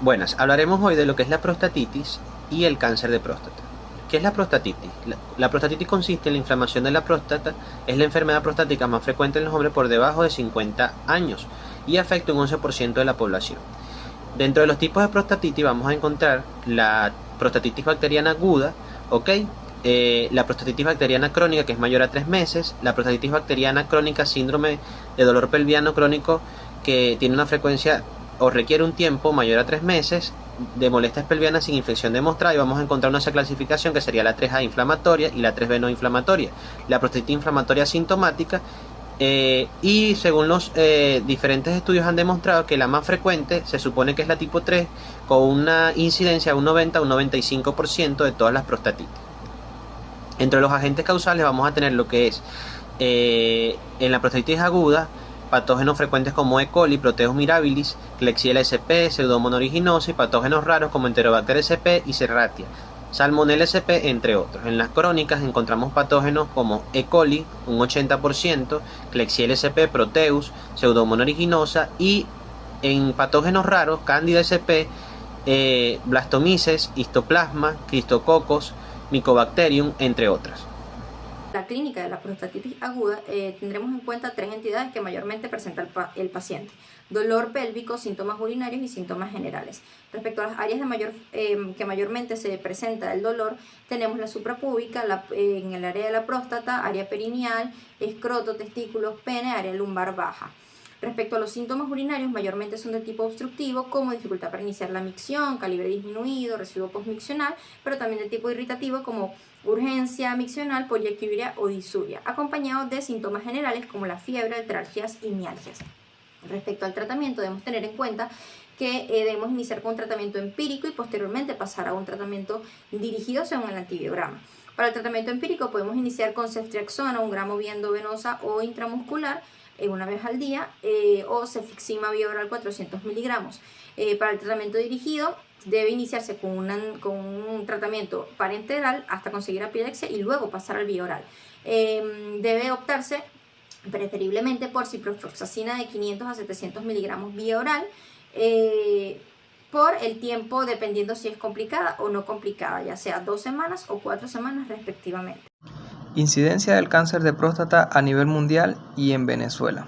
Buenas, hablaremos hoy de lo que es la prostatitis y el cáncer de próstata. ¿Qué es la prostatitis? La prostatitis consiste en la inflamación de la próstata, es la enfermedad prostática más frecuente en los hombres por debajo de 50 años y afecta un 11% de la población. Dentro de los tipos de prostatitis vamos a encontrar la prostatitis bacteriana aguda, ¿ok? La prostatitis bacteriana crónica, que es mayor a 3 meses, la prostatitis bacteriana crónica síndrome de dolor pelviano crónico, que tiene una frecuencia o requiere un tiempo mayor a 3 meses, de molestias pelvianas sin infección demostrada, y vamos a encontrar una clasificación que sería la 3A inflamatoria y la 3B no inflamatoria. La prostatitis inflamatoria asintomática, y según los diferentes estudios han demostrado que la más frecuente se supone que es la tipo 3, con una incidencia de un 90 a un 95% de todas las prostatitis. Entre los agentes causales vamos a tener lo que es, en la prostatitis aguda, patógenos frecuentes como E. coli, Proteus mirabilis, Klebsiella sp, Pseudomonas aeruginosa, y patógenos raros como Enterobacter sp y Serratia, Salmonella sp, entre otros. En las crónicas encontramos patógenos como E. coli, un 80%, Klebsiella sp, Proteus, Pseudomonas aeruginosa, y en patógenos raros, Candida sp, Blastomyces, Histoplasma, Cryptococcus, Mycobacterium, entre otras. La clínica de la prostatitis aguda tendremos en cuenta tres entidades que mayormente presenta el paciente: dolor pélvico, síntomas urinarios y síntomas generales. Respecto a las áreas que mayormente se presenta el dolor, tenemos la suprapúbica, en el área de la próstata, área perineal, escroto, testículos, pene, área lumbar baja. Respecto a los síntomas urinarios, mayormente son de tipo obstructivo, como dificultad para iniciar la micción, calibre disminuido, residuo postmiccional, pero también de tipo irritativo, como urgencia miccional, poliaquiuria o disuria, acompañados de síntomas generales como la fiebre, artralgias y mialgias. Respecto al tratamiento, debemos tener en cuenta que debemos iniciar con un tratamiento empírico y posteriormente pasar a un tratamiento dirigido según el antibiograma. Para el tratamiento empírico podemos iniciar con ceftriaxona, 1 gramo vía endovenosa o intramuscular, una vez al día, o cefixima vía oral 400 miligramos. Para el tratamiento dirigido debe iniciarse con un tratamiento parenteral hasta conseguir epilepsia y luego pasar al vía oral. Debe optarse preferiblemente por ciprofloxacina de 500 a 700 miligramos vía oral, por el tiempo dependiendo si es complicada o no complicada, ya sea 2 semanas o 4 semanas respectivamente. Incidencia del cáncer de próstata a nivel mundial y en Venezuela.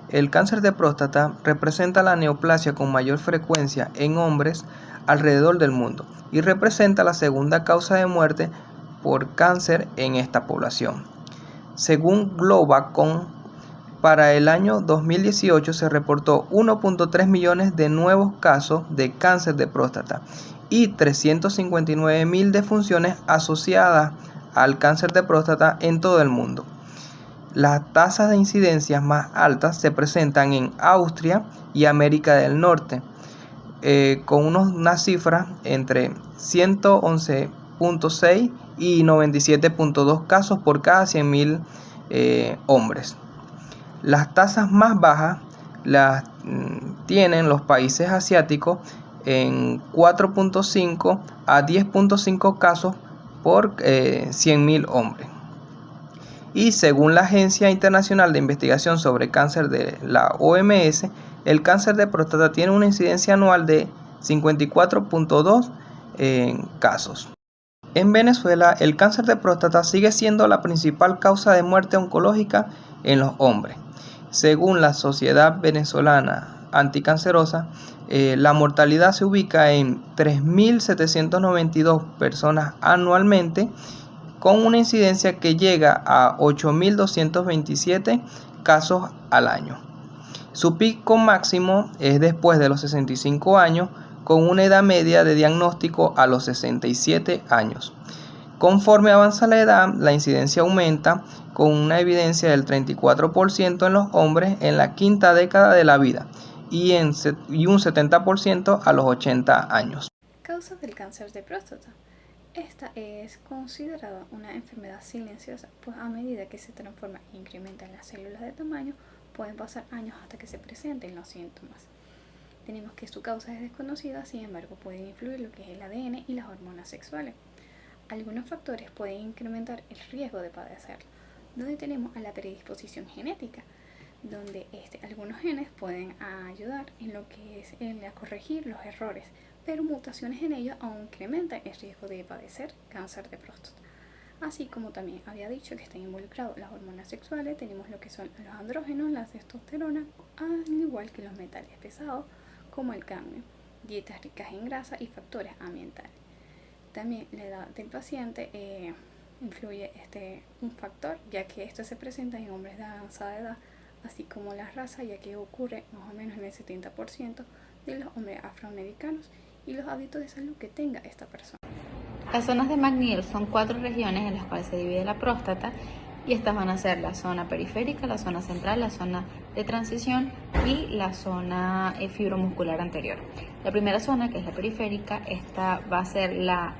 El cáncer de próstata representa la neoplasia con mayor frecuencia en hombres alrededor del mundo y representa la segunda causa de muerte por cáncer en esta población. Según Globacom, para el año 2018 se reportó 1.3 millones de nuevos casos de cáncer de próstata y 359.000 defunciones asociadas al cáncer de próstata en todo el mundo. Las tasas de incidencias más altas se presentan en Austria y América del Norte, con unas cifras entre 111.6 y 97.2 casos por cada 100.000 hombres. Las tasas más bajas las tienen los países asiáticos en 4.5 a 10.5 casos por 100.000 hombres. Y según la Agencia Internacional de Investigación sobre Cáncer de la OMS, el cáncer de próstata tiene una incidencia anual de 54.2 casos. En Venezuela, el cáncer de próstata sigue siendo la principal causa de muerte oncológica en los hombres. Según la Sociedad Venezolana Anticancerosa, la mortalidad se ubica en 3.792 personas anualmente, con una incidencia que llega a 8.227 casos al año. Su pico máximo es después de los 65 años, con una edad media de diagnóstico a los 67 años. Conforme avanza la edad, la incidencia aumenta, con una evidencia del 34% en los hombres en la quinta década de la vida y un 70% a los 80 años. Causas del cáncer de próstata. Esta es considerada una enfermedad silenciosa, pues a medida que se transforma e incrementan las células de tamaño, pueden pasar años hasta que se presenten los síntomas. Tenemos que su causa es desconocida, sin embargo pueden influir lo que es el ADN y las hormonas sexuales. Algunos factores pueden incrementar el riesgo de padecerlo, donde tenemos a la predisposición genética. donde algunos genes pueden ayudar en lo que es a corregir los errores, pero mutaciones en ellos aún incrementan el riesgo de padecer cáncer de próstata. Así como también había dicho que están involucrados las hormonas sexuales, tenemos lo que son los andrógenos, la testosterona, al igual que los metales pesados como el cadmio, dietas ricas en grasa y factores ambientales. También la edad del paciente influye un factor, ya que esto se presenta en hombres de avanzada edad, así como la raza, ya que ocurre más o menos en el 70% de los hombres afroamericanos, y los hábitos de salud que tenga esta persona. Las zonas de McNeil son 4 regiones en las cuales se divide la próstata, y estas van a ser la zona periférica, la zona central, la zona de transición y la zona fibromuscular anterior. La primera zona, que es la periférica, esta va a ser la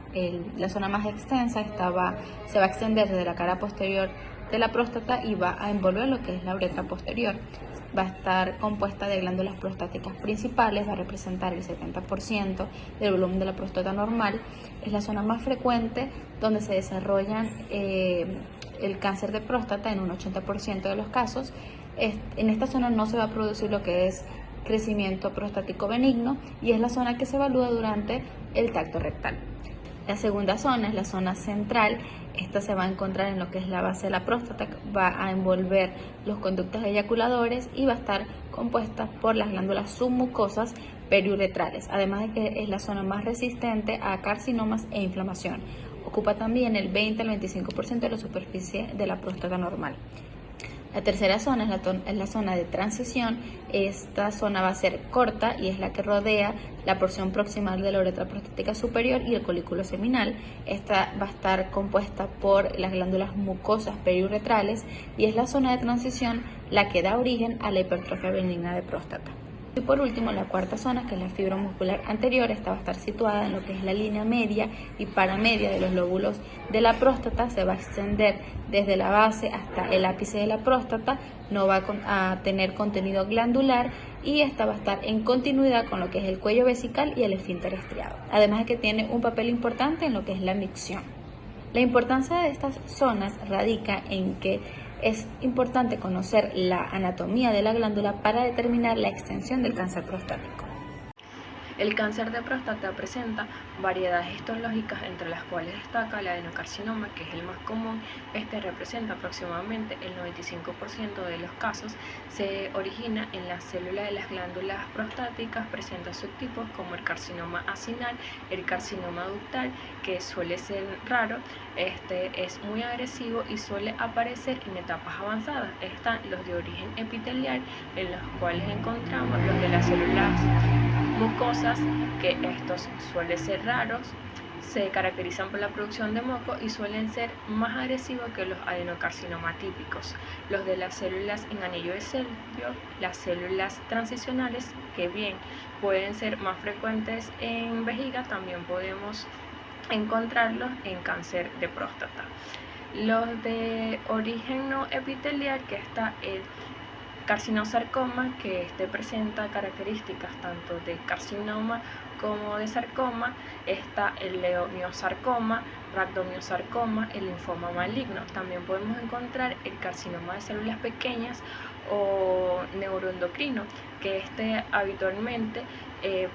zona más extensa. Se va a extender desde la cara posterior de la próstata y va a envolver lo que es la uretra posterior. Va a estar compuesta de glándulas prostáticas principales, va a representar el 70% del volumen de la próstata normal. Es la zona más frecuente donde se desarrollan el cáncer de próstata en un 80% de los casos. En esta zona no se va a producir lo que es crecimiento prostático benigno, y es la zona que se evalúa durante el tacto rectal. La segunda zona es la zona central. Esta se va a encontrar en lo que es la base de la próstata, va a envolver los conductos eyaculadores y va a estar compuesta por las glándulas submucosas periuretrales, además de que es la zona más resistente a carcinomas e inflamación. Ocupa también el 20 al 25% de la superficie de la próstata normal. La tercera zona es la zona de transición. Esta zona va a ser corta y es la que rodea la porción proximal de la uretra prostática superior y el colículo seminal. Esta va a estar compuesta por las glándulas mucosas periuretrales, y es la zona de transición la que da origen a la hipertrofia benigna de próstata. Y por último, la cuarta zona, que es la fibromuscular anterior, esta va a estar situada en lo que es la línea media y paramedia de los lóbulos de la próstata. Se va a extender desde la base hasta el ápice de la próstata, no va a tener contenido glandular, y esta va a estar en continuidad con lo que es el cuello vesical y el esfínter estriado, además de que tiene un papel importante en lo que es la micción. La importancia de estas zonas radica en que es importante conocer la anatomía de la glándula para determinar la extensión del cáncer prostático. El cáncer de próstata presenta variedades histológicas, entre las cuales destaca el adenocarcinoma, que es el más común. Este representa aproximadamente el 95% de los casos. Se origina en la célula de las glándulas prostáticas, presenta subtipos como el carcinoma acinal, el carcinoma ductal, que suele ser raro. Es muy agresivo y suele aparecer en etapas avanzadas. Están los de origen epitelial, en los cuales encontramos los de las células mucosas, que estos suelen ser raros, se caracterizan por la producción de moco y suelen ser más agresivos que los adenocarcinomas típicos. Los de las células en anillo de Seltzer, las células transicionales, que bien pueden ser más frecuentes en vejiga, también podemos encontrarlos en cáncer de próstata. Los de origen no epitelial, que está el carcinosarcoma, que presenta características tanto de carcinoma como de sarcoma. Está el leomiosarcoma, rhabdomiosarcoma, el linfoma maligno. También podemos encontrar el carcinoma de células pequeñas o neuroendocrino, que habitualmente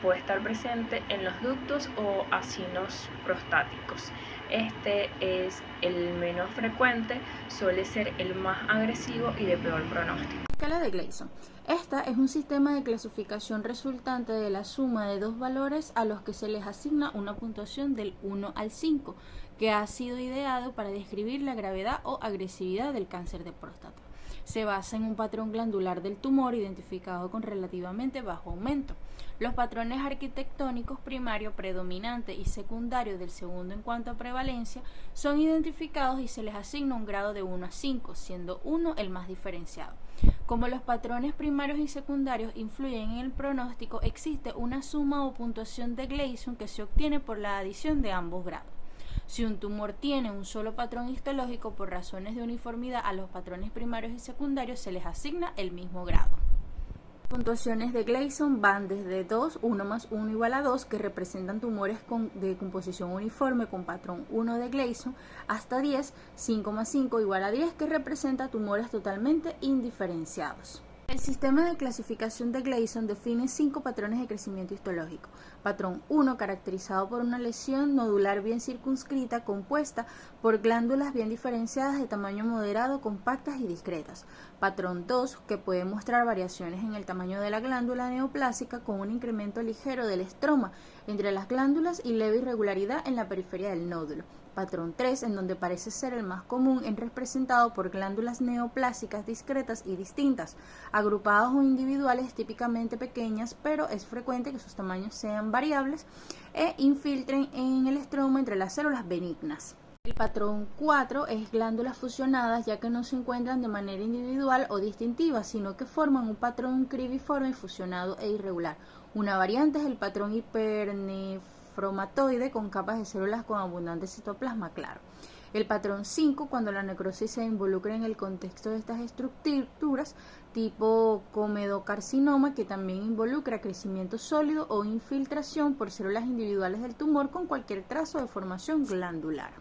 puede estar presente en los ductos o acinos prostáticos. Este es el menos frecuente, suele ser el más agresivo y de peor pronóstico. Escala de Gleason. Esta es un sistema de clasificación resultante de la suma de dos valores a los que se les asigna una puntuación del 1 al 5, que ha sido ideado para describir la gravedad o agresividad del cáncer de próstata. Se basa en un patrón glandular del tumor identificado con relativamente bajo aumento. Los patrones arquitectónicos primario, predominante y secundario del segundo en cuanto a prevalencia son identificados y se les asigna un grado de 1 a 5, siendo 1 el más diferenciado. Como los patrones primarios y secundarios influyen en el pronóstico, existe una suma o puntuación de Gleason que se obtiene por la adición de ambos grados. Si un tumor tiene un solo patrón histológico, por razones de uniformidad a los patrones primarios y secundarios se les asigna el mismo grado. Las puntuaciones de Gleason van desde 2, 1 más 1 igual a 2, que representan tumores de composición uniforme con patrón 1 de Gleason, hasta 10, 5 más 5 igual a 10, que representa tumores totalmente indiferenciados. El sistema de clasificación de Gleason define 5 patrones de crecimiento histológico. Patrón 1, caracterizado por una lesión nodular bien circunscrita compuesta por glándulas bien diferenciadas de tamaño moderado, compactas y discretas. Patrón 2, que puede mostrar variaciones en el tamaño de la glándula neoplásica con un incremento ligero del estroma entre las glándulas y leve irregularidad en la periferia del nódulo. Patrón 3, en donde parece ser el más común, es representado por glándulas neoplásicas discretas y distintas, agrupadas o individuales, típicamente pequeñas, pero es frecuente que sus tamaños sean variables e infiltren en el estroma entre las células benignas. El patrón 4 es glándulas fusionadas, ya que no se encuentran de manera individual o distintiva, sino que forman un patrón cribiforme fusionado e irregular. Una variante es el patrón hipernefromatoide con capas de células con abundante citoplasma claro. El patrón 5, cuando la necrosis se involucra en el contexto de estas estructuras, tipo comedocarcinoma, que también involucra crecimiento sólido o infiltración por células individuales del tumor con cualquier trazo de formación glandular.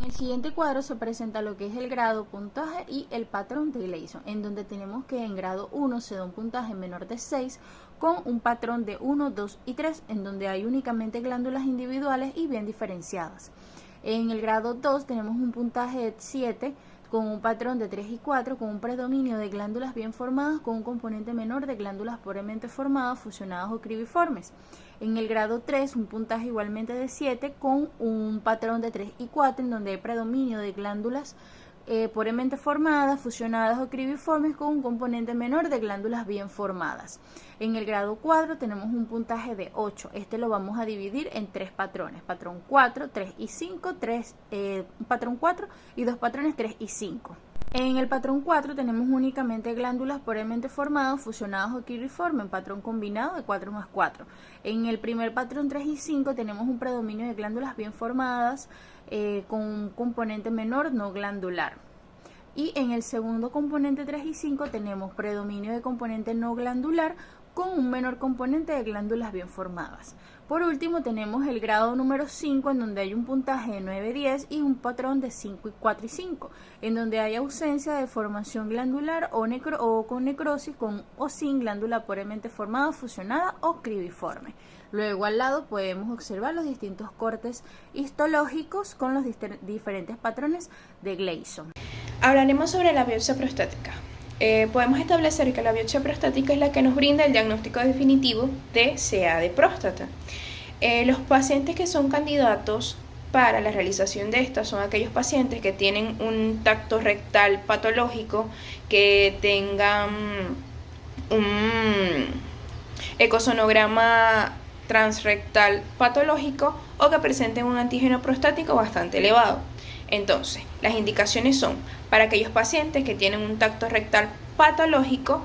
En el siguiente cuadro se presenta lo que es el grado, puntaje y el patrón de Gleason, en donde tenemos que en grado 1 se da un puntaje menor de 6 con un patrón de 1, 2 y 3, en donde hay únicamente glándulas individuales y bien diferenciadas. En el grado 2 tenemos un puntaje de 7 con un patrón de 3 y 4 con un predominio de glándulas bien formadas con un componente menor de glándulas pobremente formadas, fusionadas o cribiformes. En el grado 3 un puntaje igualmente de 7 con un patrón de 3 y 4 en donde hay predominio de glándulas pobremente formadas, fusionadas o cribiformes con un componente menor de glándulas bien formadas. En el grado 4 tenemos un puntaje de 8. Este lo vamos a dividir en 3 patrones. Patrón 4, 3 y 5, patrón 4 y 2 patrones 3 y 5. En el patrón 4 tenemos únicamente glándulas pobremente formadas, fusionadas o cribiformes, en patrón combinado de 4 más 4. En el primer patrón 3 y 5 tenemos un predominio de glándulas bien formadas con un componente menor no glandular. Y en el segundo componente 3 y 5 tenemos predominio de componente no glandular con un menor componente de glándulas bien formadas. Por último tenemos el grado número 5 en donde hay un puntaje de 9, 10 y un patrón de 5, 4 y 5, en donde hay ausencia de formación glandular o con necrosis con o sin glándula pobremente formada, fusionada o cribiforme. Luego al lado podemos observar los distintos cortes histológicos con los diferentes patrones de Gleason. Hablaremos sobre la biopsia prostática. Podemos establecer que la biopsia prostática es la que nos brinda el diagnóstico definitivo de CA de próstata. Los pacientes que son candidatos para la realización de esta son aquellos pacientes que tienen un tacto rectal patológico, que tengan un ecosonograma transrectal patológico o que presenten un antígeno prostático bastante elevado. Entonces, las indicaciones son para aquellos pacientes que tienen un tacto rectal patológico,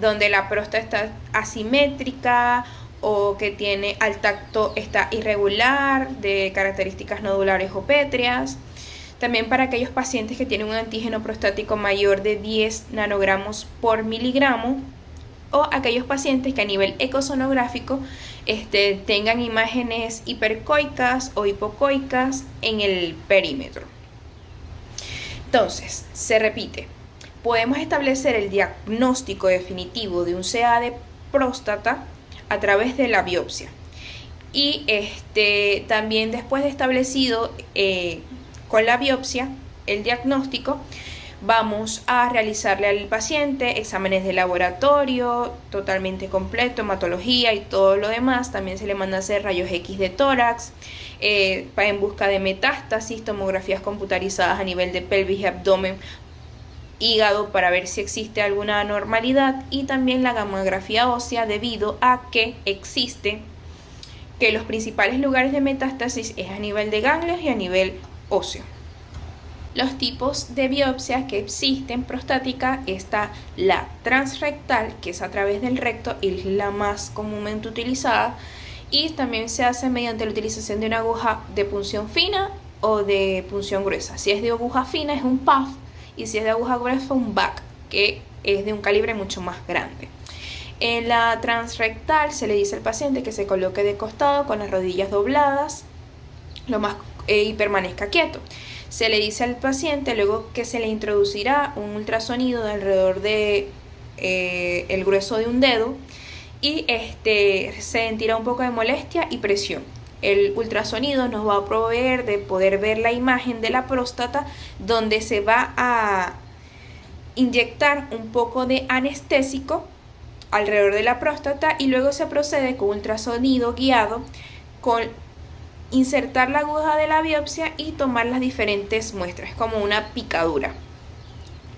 donde la próstata está asimétrica o que tiene al tacto está irregular, de características nodulares o pétreas. También para aquellos pacientes que tienen un antígeno prostático mayor de 10 nanogramos por miligramo, o aquellos pacientes que a nivel ecosonográfico tengan imágenes hipercoicas o hipocoicas en el perímetro. Entonces, se repite, podemos establecer el diagnóstico definitivo de un CA de próstata a través de la biopsia. Y también después de establecido con la biopsia el diagnóstico, vamos a realizarle al paciente exámenes de laboratorio totalmente completo, hematología y todo lo demás. También se le manda a hacer rayos X de tórax en busca de metástasis, tomografías computarizadas a nivel de pelvis y abdomen, hígado, para ver si existe alguna anormalidad, y también la gamografía ósea, debido a que existe que los principales lugares de metástasis es a nivel de ganglios y a nivel óseo. Los tipos de biopsias que existen prostática está la transrectal, que es a través del recto y es la más comúnmente utilizada, y también se hace mediante la utilización de una aguja de punción fina o de punción gruesa. Si es de aguja fina es un PAF, y si es de aguja gruesa un BAC, que es de un calibre mucho más grande. En la transrectal se le dice al paciente que se coloque de costado con las rodillas dobladas y permanezca quieto. Se le dice al paciente luego que se le introducirá un ultrasonido de alrededor de el grueso de un dedo y se sentirá un poco de molestia y presión. El ultrasonido nos va a proveer de poder ver la imagen de la próstata, donde se va a inyectar un poco de anestésico alrededor de la próstata y luego se procede con ultrasonido guiado con insertar la aguja de la biopsia y tomar las diferentes muestras, como una picadura.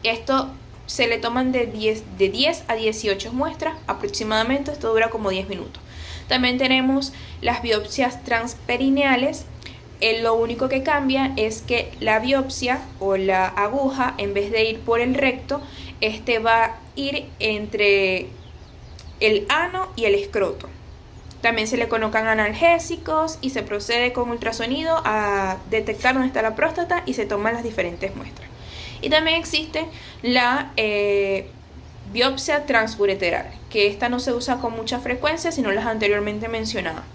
Esto se le toman de 10 a 18 muestras aproximadamente, esto dura como 10 minutos. También tenemos las biopsias transperineales. Lo único que cambia es que la biopsia o la aguja, en vez de ir por el recto, va a ir entre el ano y el escroto. También se le colocan analgésicos y se procede con ultrasonido a detectar dónde está la próstata y se toman las diferentes muestras. Y también existe la biopsia transureteral, que esta no se usa con mucha frecuencia, sino las anteriormente mencionadas.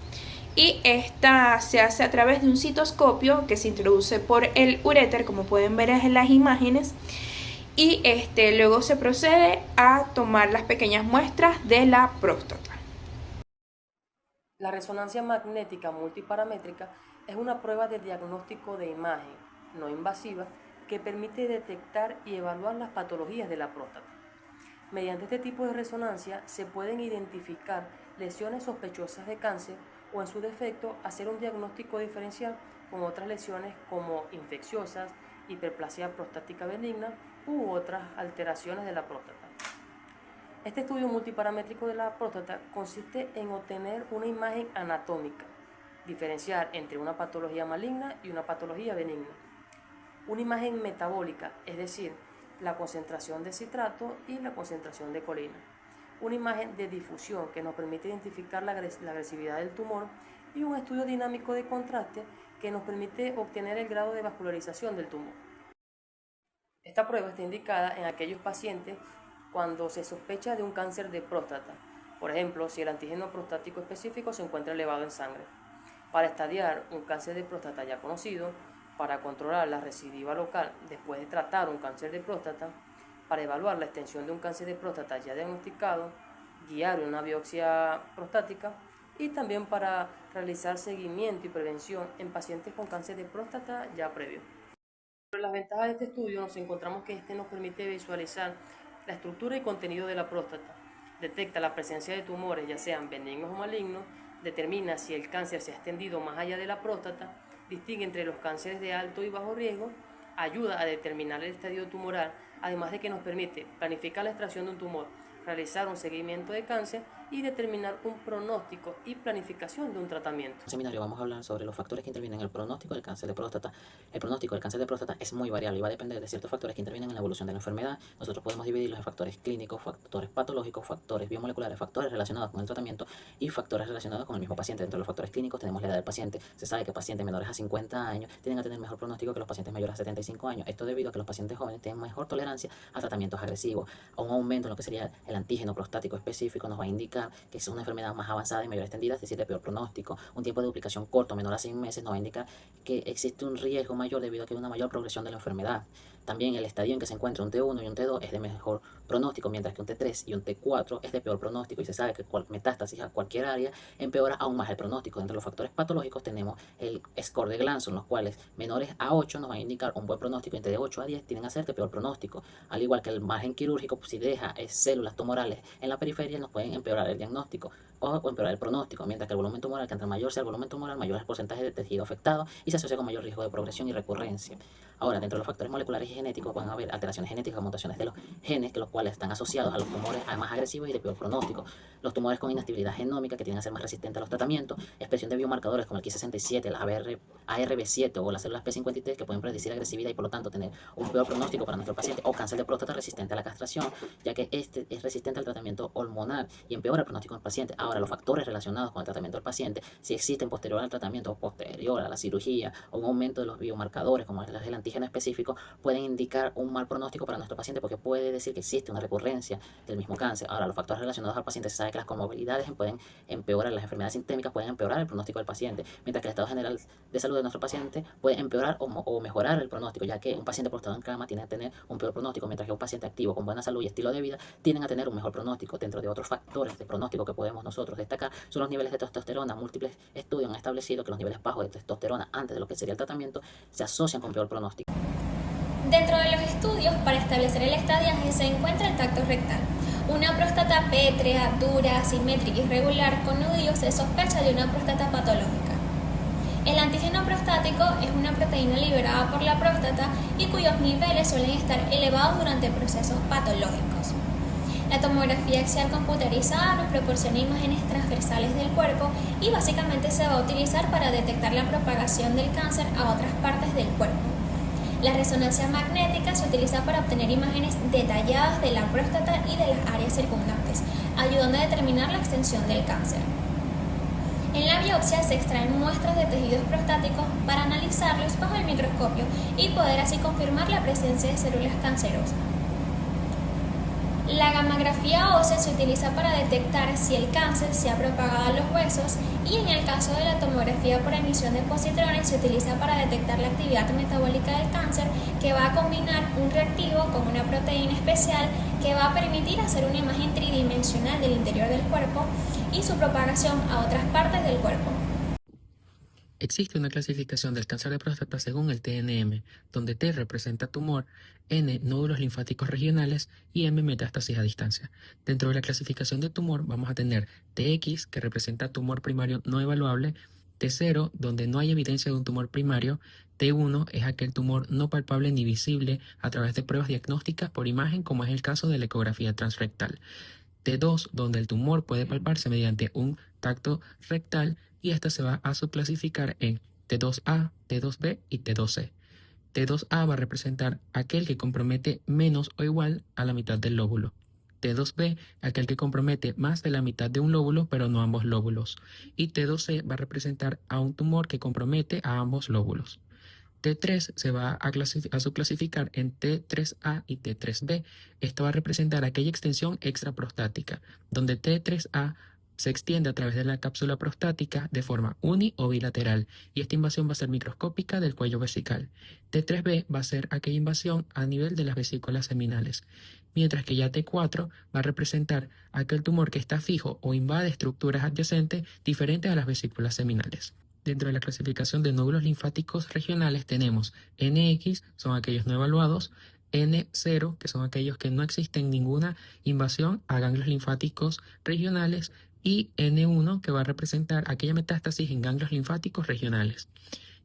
Y esta se hace a través de un citoscopio que se introduce por el uréter, como pueden ver en las imágenes, y luego se procede a tomar las pequeñas muestras de la próstata. La resonancia magnética multiparamétrica es una prueba de diagnóstico de imagen no invasiva que permite detectar y evaluar las patologías de la próstata. Mediante este tipo de resonancia se pueden identificar lesiones sospechosas de cáncer o, en su defecto, hacer un diagnóstico diferencial con otras lesiones como infecciosas, hiperplasia prostática benigna u otras alteraciones de la próstata. Este estudio multiparamétrico de la próstata consiste en obtener una imagen anatómica, diferenciar entre una patología maligna y una patología benigna. Una imagen metabólica, es decir, la concentración de citrato y la concentración de colina. Una imagen de difusión que nos permite identificar la agresividad del tumor y un estudio dinámico de contraste que nos permite obtener el grado de vascularización del tumor. Esta prueba está indicada en aquellos pacientes cuando se sospecha de un cáncer de próstata, por ejemplo, si el antígeno prostático específico se encuentra elevado en sangre. Para estadiar un cáncer de próstata ya conocido, para controlar la recidiva local después de tratar un cáncer de próstata, para evaluar la extensión de un cáncer de próstata ya diagnosticado, guiar una biopsia prostática y también para realizar seguimiento y prevención en pacientes con cáncer de próstata ya previo. Entre las ventajas de este estudio nos encontramos que nos permite visualizar la estructura y contenido de la próstata, detecta la presencia de tumores ya sean benignos o malignos, determina si el cáncer se ha extendido más allá de la próstata, distingue entre los cánceres de alto y bajo riesgo, ayuda a determinar el estadio tumoral, además de que nos permite planificar la extracción de un tumor, realizar un seguimiento de cáncer y determinar un pronóstico y planificación de un tratamiento. En el seminario vamos a hablar sobre los factores que intervienen en el pronóstico del cáncer de próstata. El pronóstico del cáncer de próstata es muy variable y va a depender de ciertos factores que intervienen en la evolución de la enfermedad. Nosotros podemos dividirlos en factores clínicos, factores patológicos, factores biomoleculares, factores relacionados con el tratamiento y factores relacionados con el mismo paciente. Dentro de los factores clínicos tenemos la edad del paciente. Se sabe que pacientes menores a 50 años tienden a tener mejor pronóstico que los pacientes mayores a 75 años. Esto debido a que los pacientes jóvenes tienen mejor tolerancia a tratamientos agresivos. A un aumento en lo que sería el antígeno prostático específico nos va a indicar que es una enfermedad más avanzada y mayor extendida, es decir, de peor pronóstico. Un tiempo de duplicación corto, menor a 6 meses, nos va a indicar que existe un riesgo mayor debido a que hay una mayor progresión de la enfermedad. También el estadio en que se encuentra un T1 y un T2 es de mejor pronóstico, mientras que un T3 y un T4 es de peor pronóstico, y se sabe que metástasis a cualquier área empeora aún más el pronóstico. Dentro de los factores patológicos tenemos el score de Glanson, los cuales menores a 8 nos van a indicar un buen pronóstico, entre de 8 a 10 tienen a ser de peor pronóstico. Al igual que el margen quirúrgico, si deja células tumorales en la periferia, nos pueden empeorar el diagnóstico o empeorar el pronóstico, mientras que el volumen tumoral, que entre mayor sea el volumen tumoral, mayor es el porcentaje de tejido afectado y se asocia con mayor riesgo de progresión y recurrencia. Ahora, dentro de los factores moleculares y genéticos van a haber alteraciones genéticas o mutaciones de los genes, que los cuales están asociados a los tumores más agresivos y de peor pronóstico. Los tumores con inactividad genómica, que tienden a ser más resistentes a los tratamientos, expresión de biomarcadores como el Ki67, el ARB7 o las células P53, que pueden predecir agresividad y por lo tanto tener un peor pronóstico para nuestro paciente, o cáncer de próstata resistente a la castración, ya que este es resistente al tratamiento hormonal y empeora el pronóstico del paciente. Ahora, los factores relacionados con el tratamiento del paciente, si existen posterior al tratamiento o posterior a la cirugía, o un aumento de los biomarcadores como es el antígeno específico pueden indicar un mal pronóstico para nuestro paciente porque puede decir que existe una recurrencia del mismo cáncer. Ahora, los factores relacionados al paciente, se sabe que las comorbilidades pueden empeorar, las enfermedades sistémicas pueden empeorar el pronóstico del paciente, mientras que el estado general de salud de nuestro paciente puede empeorar o mejorar el pronóstico, ya que un paciente postrado en cama tiene a tener un peor pronóstico, mientras que un paciente activo con buena salud y estilo de vida tienden a tener un mejor pronóstico. Dentro de otros factores de pronóstico que podemos nosotros destacar son los niveles de testosterona. Múltiples estudios han establecido que los niveles bajos de testosterona antes de lo que sería el tratamiento se asocian con peor pronóstico. Dentro de los estudios para establecer el estadiaje se encuentra el tacto rectal. Una próstata pétrea, dura, asimétrica y irregular con nudillos se sospecha de una próstata patológica. El antígeno prostático es una proteína liberada por la próstata y cuyos niveles suelen estar elevados durante procesos patológicos. La tomografía axial computarizada nos proporciona imágenes transversales del cuerpo y básicamente se va a utilizar para detectar la propagación del cáncer a otras partes del cuerpo. La resonancia magnética se utiliza para obtener imágenes detalladas de la próstata y de las áreas circundantes, ayudando a determinar la extensión del cáncer. En la biopsia se extraen muestras de tejidos prostáticos para analizarlos bajo el microscopio y poder así confirmar la presencia de células cancerosas. La gammagrafía ósea se utiliza para detectar si el cáncer se ha propagado a los huesos y en el caso de la tomografía por emisión de positrones se utiliza para detectar la actividad metabólica del cáncer, que va a combinar un reactivo con una proteína especial que va a permitir hacer una imagen tridimensional del interior del cuerpo y su propagación a otras partes del cuerpo. Existe una clasificación del cáncer de próstata según el TNM, donde T representa tumor, N nódulos linfáticos regionales y M metástasis a distancia. Dentro de la clasificación de tumor vamos a tener TX, que representa tumor primario no evaluable, T0, donde no hay evidencia de un tumor primario, T1 es aquel tumor no palpable ni visible a través de pruebas diagnósticas por imagen, como es el caso de la ecografía transrectal. T2, donde el tumor puede palparse mediante un tacto rectal, y esta se va a subclasificar en T2A, T2B y T2C. T2A va a representar aquel que compromete menos o igual a la mitad del lóbulo. T2B, aquel que compromete más de la mitad de un lóbulo, pero no ambos lóbulos. Y T2C va a representar a un tumor que compromete a ambos lóbulos. T3 se va a subclasificar en T3A y T3B. Esto va a representar aquella extensión extraprostática, donde T3A se extiende a través de la cápsula prostática de forma uni o bilateral, y esta invasión va a ser microscópica del cuello vesical. T3B va a ser aquella invasión a nivel de las vesículas seminales, mientras que ya T4 va a representar aquel tumor que está fijo o invade estructuras adyacentes diferentes a las vesículas seminales. Dentro de la clasificación de nódulos linfáticos regionales tenemos NX, son aquellos no evaluados, N0, que son aquellos que no existen ninguna invasión a ganglios linfáticos regionales, y N1, que va a representar aquella metástasis en ganglios linfáticos regionales.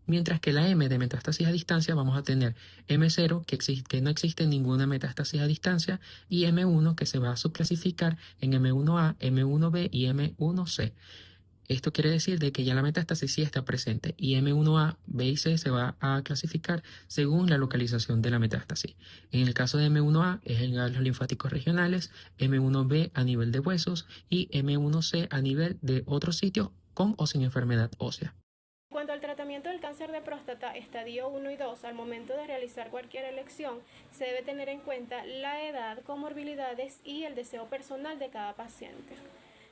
Mientras que la M de metástasis a distancia vamos a tener M0, que no existe ninguna metástasis a distancia, y M1, que se va a subclasificar en M1A, M1B y M1C. Esto quiere decir de que ya la metástasis sí está presente, y M1A, B y C se va a clasificar según la localización de la metástasis. En el caso de M1A es en ganglios linfáticos regionales, M1B a nivel de huesos y M1C a nivel de otros sitios con o sin enfermedad ósea. En cuanto al tratamiento del cáncer de próstata, estadio 1 y 2, al momento de realizar cualquier elección, se debe tener en cuenta la edad, comorbilidades y el deseo personal de cada paciente.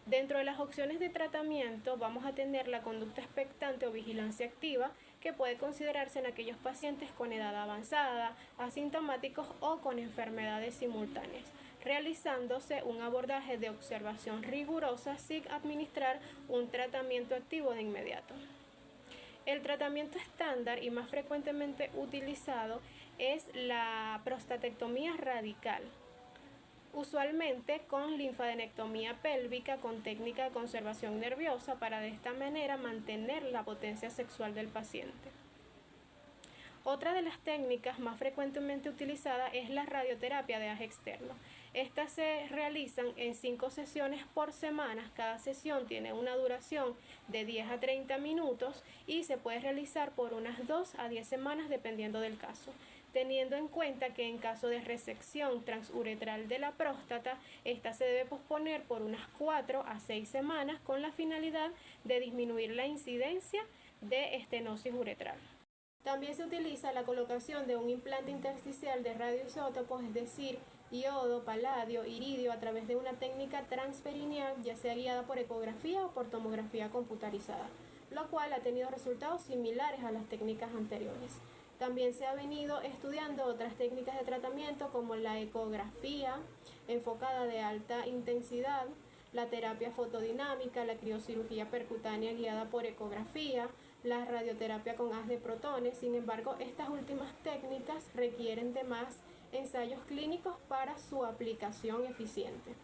Dentro de las opciones de tratamiento vamos a tener la conducta expectante o vigilancia activa, que puede considerarse en aquellos pacientes con edad avanzada, asintomáticos o con enfermedades simultáneas, realizándose un abordaje de observación rigurosa sin administrar un tratamiento activo de inmediato. El tratamiento estándar y más frecuentemente utilizado es la prostatectomía radical, usualmente con linfadenectomía pélvica con técnica de conservación nerviosa, para de esta manera mantener la potencia sexual del paciente. Otra de las técnicas más frecuentemente utilizadas es la radioterapia de eje externo. Estas se realizan en 5 sesiones por semana. Cada sesión tiene una duración de 10 a 30 minutos y se puede realizar por unas 2 a 10 semanas dependiendo del caso, teniendo en cuenta que en caso de resección transuretral de la próstata, esta se debe posponer por unas 4 a 6 semanas con la finalidad de disminuir la incidencia de estenosis uretral. También se utiliza la colocación de un implante intersticial de radioisótopos, es decir, iodo, paladio, iridio, a través de una técnica transperineal, ya sea guiada por ecografía o por tomografía computarizada, lo cual ha tenido resultados similares a las técnicas anteriores. También se ha venido estudiando otras técnicas de tratamiento como la ecografía enfocada de alta intensidad, la terapia fotodinámica, la criocirugía percutánea guiada por ecografía, la radioterapia con haz de protones. Sin embargo, estas últimas técnicas requieren de más ensayos clínicos para su aplicación eficiente.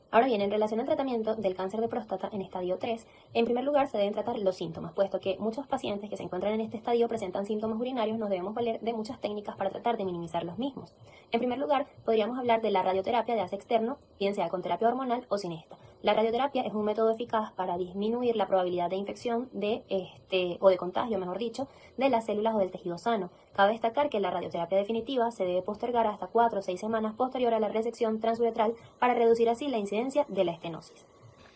Ahora bien, en relación al tratamiento del cáncer de próstata en estadio 3, en primer lugar se deben tratar los síntomas, puesto que muchos pacientes que se encuentran en este estadio presentan síntomas urinarios. Nos debemos valer de muchas técnicas para tratar de minimizar los mismos. En primer lugar, podríamos hablar de la radioterapia de haz externo, bien sea con terapia hormonal o sin esta. La radioterapia es un método eficaz para disminuir la probabilidad de infección o de contagio, mejor dicho, de las células o del tejido sano. Cabe destacar que la radioterapia definitiva se debe postergar hasta 4 o 6 semanas posterior a la resección transuretral para reducir así la incidencia de la estenosis.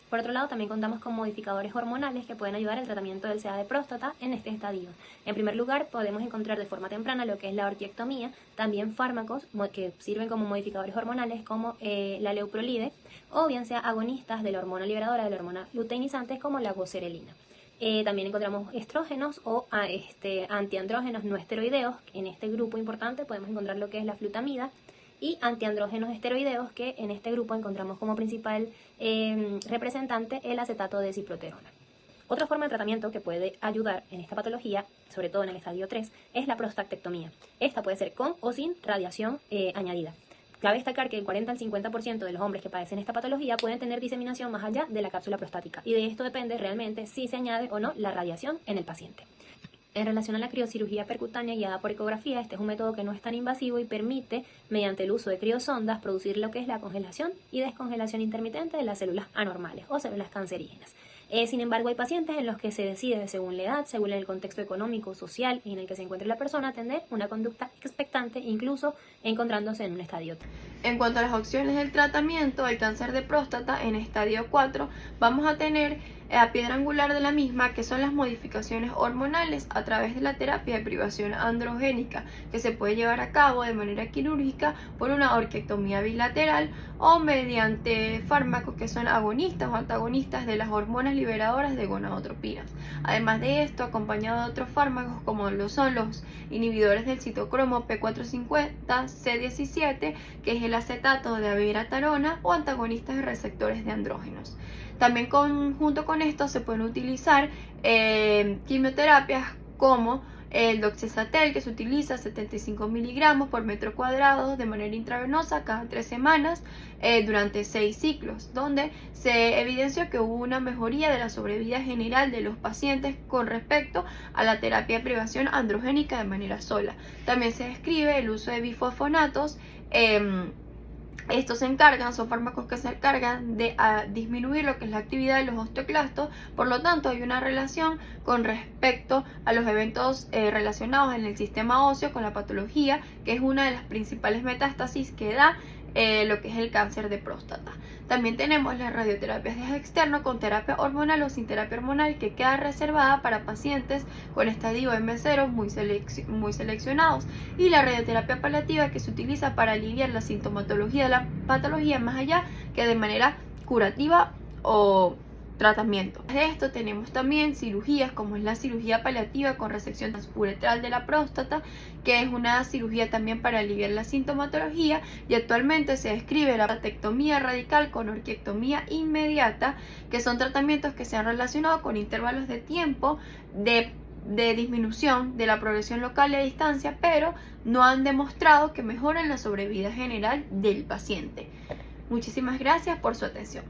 Por otro lado, también contamos con modificadores hormonales que pueden ayudar al tratamiento del CA de próstata en este estadio. En primer lugar, podemos encontrar de forma temprana lo que es la orquiectomía, también fármacos que sirven como modificadores hormonales como la leuprolide, o bien sea agonistas de la hormona liberadora de la hormona luteinizante como la goserelina. También encontramos estrógenos o antiandrógenos no esteroideos. En este grupo importante podemos encontrar lo que es la flutamida, y antiandrógenos esteroideos, que en este grupo encontramos como principal representante el acetato de ciproterona. Otra forma de tratamiento que puede ayudar en esta patología, sobre todo en el estadio 3, es la prostatectomía. Esta puede ser con o sin radiación añadida. Cabe destacar que el 40 al 50% de los hombres que padecen esta patología pueden tener diseminación más allá de la cápsula prostática, y de esto depende realmente si se añade o no la radiación en el paciente. En relación a la criocirugía percutánea guiada por ecografía, este es un método que no es tan invasivo y permite, mediante el uso de criosondas, producir lo que es la congelación y descongelación intermitente de las células anormales o células cancerígenas. Sin embargo, hay pacientes en los que se decide, según la edad, según el contexto económico, social y en el que se encuentre la persona, tener una conducta expectante, incluso encontrándose en un estadio 3. En cuanto a las opciones del tratamiento del cáncer de próstata en estadio 4, vamos a tener a piedra angular de la misma, que son las modificaciones hormonales a través de la terapia de privación androgénica, que se puede llevar a cabo de manera quirúrgica por una orquiectomía bilateral o mediante fármacos que son agonistas o antagonistas de las hormonas liberadoras de gonadotropinas. Además de esto, acompañado de otros fármacos como lo son los inhibidores del citocromo P450, C17, que es el acetato de abiraterona, o antagonistas de receptores de andrógenos. También junto con esto se pueden utilizar quimioterapias como el doxezatel, que se utiliza 75 miligramos por metro cuadrado de manera intravenosa cada 3 semanas durante 6 ciclos, donde se evidenció que hubo una mejoría de la sobrevida general de los pacientes con respecto a la terapia de privación androgénica de manera sola. También se describe el uso de bifosfonatos. Estos son fármacos que se encargan de disminuir lo que es la actividad de los osteoclastos. Por lo tanto, hay una relación con respecto a los eventos relacionados en el sistema óseo con la patología, que es una de las principales metástasis que da lo que es el cáncer de próstata. También tenemos las radioterapias de externo con terapia hormonal o sin terapia hormonal, que queda reservada para pacientes con estadio M0 muy seleccionados, y la radioterapia paliativa, que se utiliza para aliviar la sintomatología de la patología más allá que de manera curativa o tratamiento. De esto tenemos también cirugías como es la cirugía paliativa con resección transuretral de la próstata, que es una cirugía también para aliviar la sintomatología, y actualmente se describe la prostatectomía radical con orquiectomía inmediata, que son tratamientos que se han relacionado con intervalos de tiempo de disminución de la progresión local y a distancia, pero no han demostrado que mejoren la sobrevida general del paciente. Muchísimas gracias por su atención.